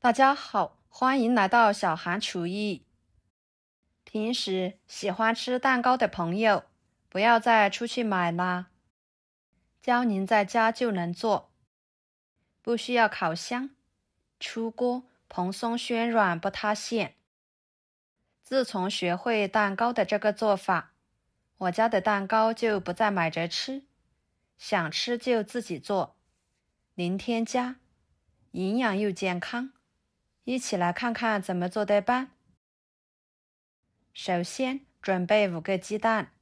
大家好，欢迎来到小韩厨艺。平时喜欢吃蛋糕的朋友，不要再出去买啦，教您在家就能做，不需要烤箱，出锅蓬松暄软不塌陷。自从学会蛋糕的这个做法，我家的蛋糕就不再买着吃，想吃就自己做，零添加，营养又健康。一起来看看怎么做的吧。首先准备5个鸡蛋，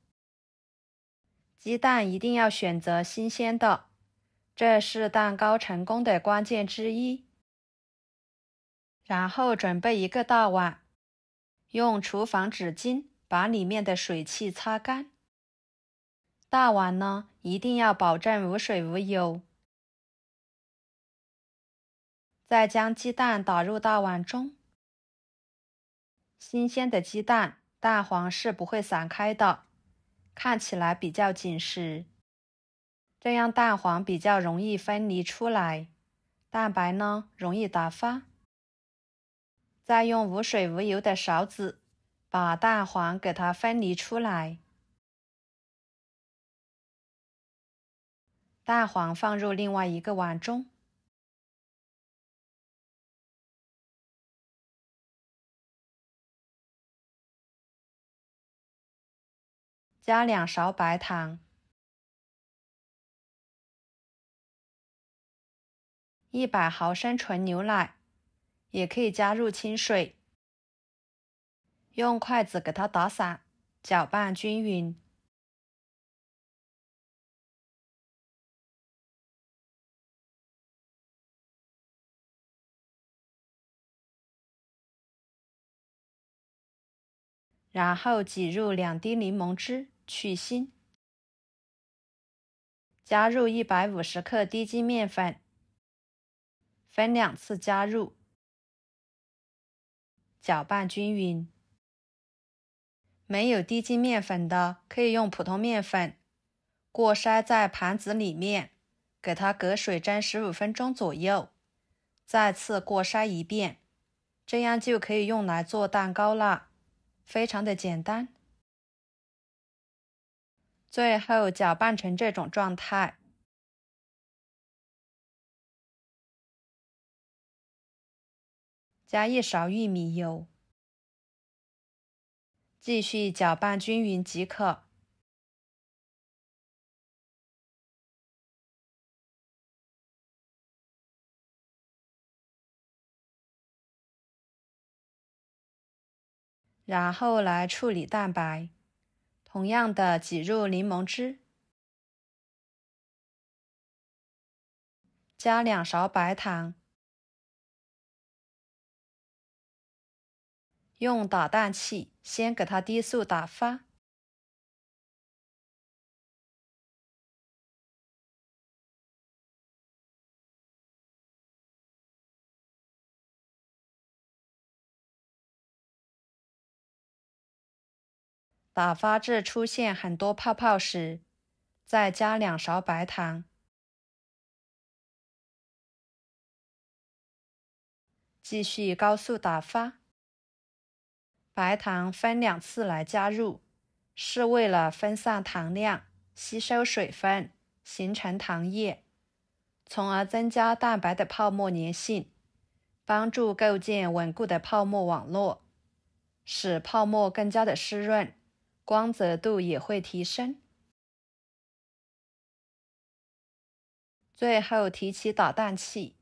鸡蛋一定要选择新鲜的，这是蛋糕成功的关键之一。然后准备1个大碗，用厨房纸巾把里面的水汽擦干。大碗呢，一定要保证无水无油。再将鸡蛋打入大碗中。新鲜的鸡蛋，蛋黄是不会散开的，看起来比较紧实，这样蛋黄比较容易分离出来，蛋白呢容易打发。再用无水无油的勺子把蛋黄给它分离出来。蛋黄放入另外1个碗中。加2勺白糖，100毫升纯牛奶，也可以加入清水。用筷子给它打散，搅拌均匀。然后挤入2滴柠檬汁去腥。加入150克低筋面粉，分2次加入，搅拌均匀。没有低筋面粉的，可以用普通面粉，过筛在盘子里面，给它隔水蒸15分钟左右，再次过筛一遍，这样就可以用来做蛋糕了，非常的简单。最后搅拌成这种状态。加1勺玉米油，继续搅拌均匀即可。然后来处理蛋白，同样的挤入柠檬汁，加2勺白糖，用打蛋器先给它低速打发。打发至出现很多泡泡时，再加2勺白糖，继续高速打发。白糖分2次来加入，是为了分散糖量，吸收水分，形成糖液，从而增加蛋白的泡沫粘性，帮助构建稳固的泡沫网络，使泡沫更加的湿润，光泽度也会提升。最后提起打蛋器，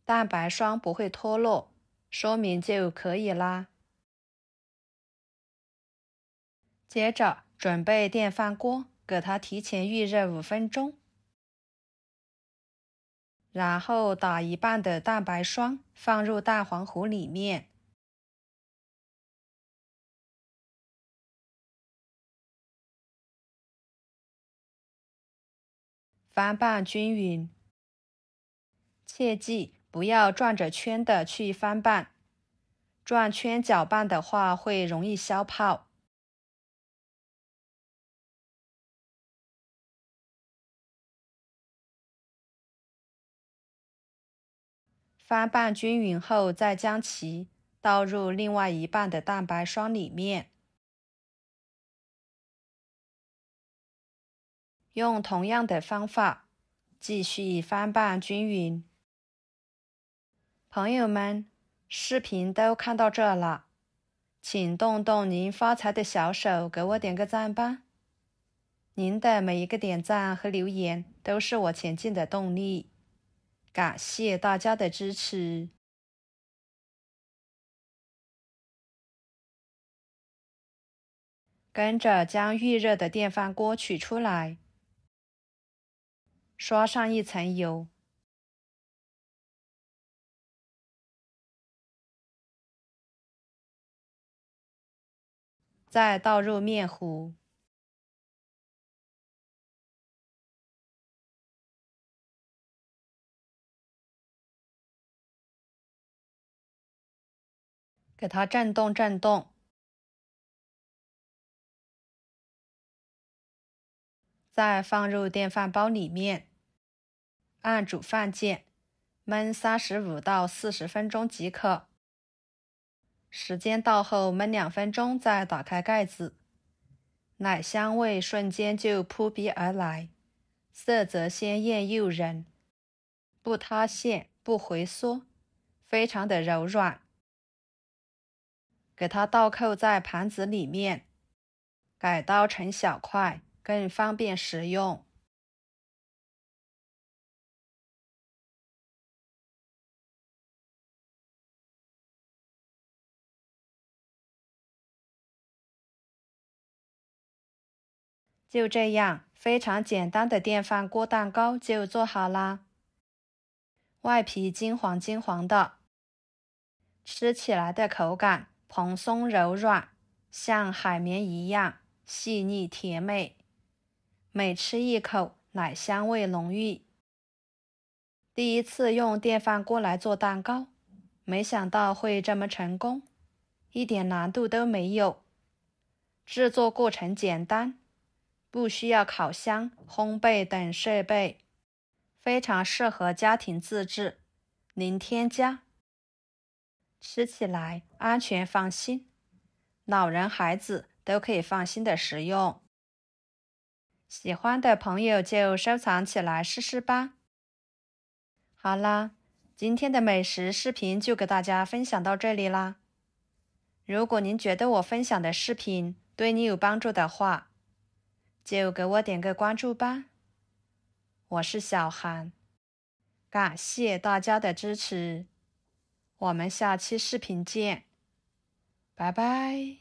蛋白霜不会脱落，说明就可以啦。接着准备电饭锅，给它提前预热5分钟，然后打一半的蛋白霜放入蛋黄糊里面，翻拌均匀。切记不要转着圈的去翻拌，转圈搅拌的话会容易消泡。翻拌均匀后，再将其倒入另外一半的蛋白霜里面，用同样的方法继续翻拌均匀。朋友们，视频都看到这了，请动动您发财的小手，给我点个赞吧。您的每一个点赞和留言都是我前进的动力，感谢大家的支持。跟着将预热的电饭锅取出来，刷上一层油，再倒入面糊，给它震动震动，再放入电饭煲里面，按煮饭键焖35到40分钟即可。时间到后焖2分钟，再打开盖子，奶香味瞬间就扑鼻而来，色泽鲜艳诱人，不塌陷不回缩，非常的柔软。给它倒扣在盘子里面，改刀成小块，更方便食用。就这样，非常简单的电饭锅蛋糕就做好啦。外皮金黄金黄的，吃起来的口感蓬松柔软，像海绵一样细腻甜美，每吃一口奶香味浓郁。第一次用电饭锅来做蛋糕，没想到会这么成功，一点难度都没有。制作过程简单，不需要烤箱、烘焙等设备，非常适合家庭自制，零添加。吃起来安全放心，老人孩子都可以放心的食用。喜欢的朋友就收藏起来试试吧。好啦，今天的美食视频就给大家分享到这里啦。如果您觉得我分享的视频对你有帮助的话，就给我点个关注吧。我是小韩，感谢大家的支持，我们下期视频见，拜拜。